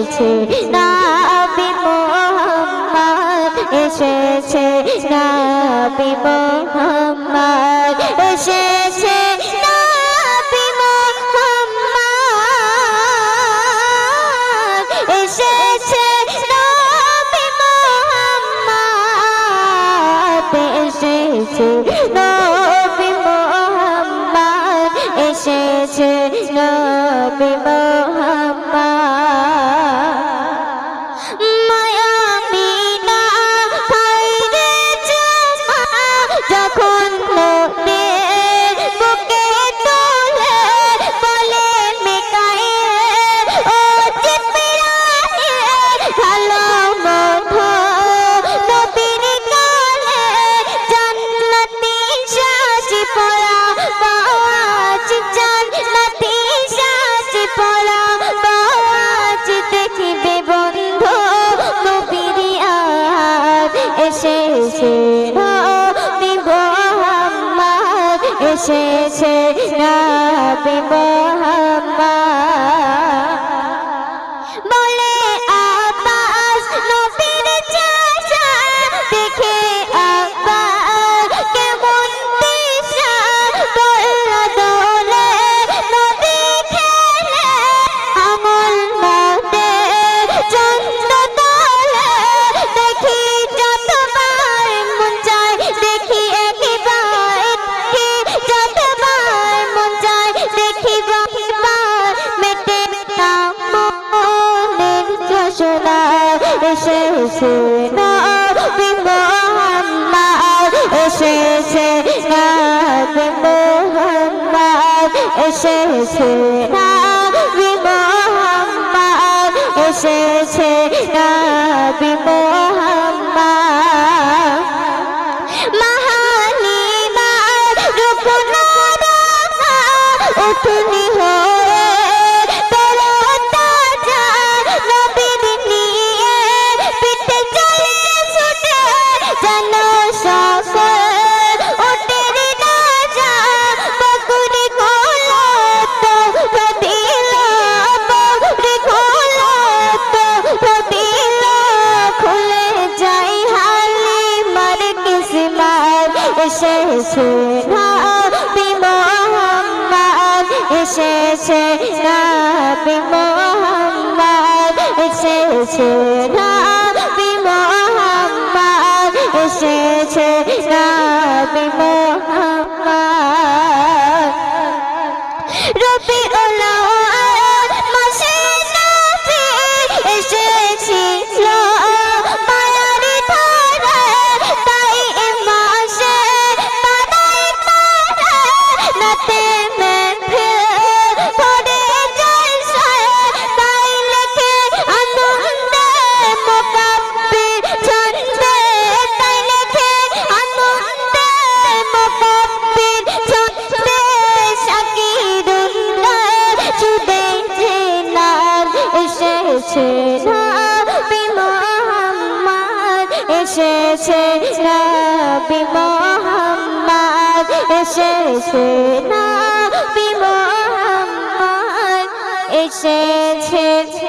এসেছে নবী মুহাম্মদ এসেছে নবী মুহাম্মদ এসেছে নবী মুহাম্মদ এসেছে নবী মুহাম্মদ এসেছে নবী মুহাম্মদ এসেছে নবী মুহাম্মদ এসেছে নবী মুহাম্মদ বলে আব্বাস নবীর চাচা দেখে আব্বাস কেমন দিশা বলল দোলে নবী খেলে আমল মতে চন্দ্র তোলে দেখি যতবার মন চায় দেখি একবার এসেছে নবী মুহাম্মদ এসেছে নবী মুহাম্মদ এসেছে নবী মুহাম্মদ এসেছে নবী মুহাম্মদ মহালিমার রূপ নরকা উঠনি এসেছে নবী মুহাম্মদ এসেছে নবী মুহাম্মদ এসেছে নবী মুহাম্মদ এসেছে নবী মুহাম্মদ রবিউল আউয়াল মাসে নবী এসেছিল এসেছে নবী মুহাম্মদ এসেছে নবী মুহাম্মদ এসেছে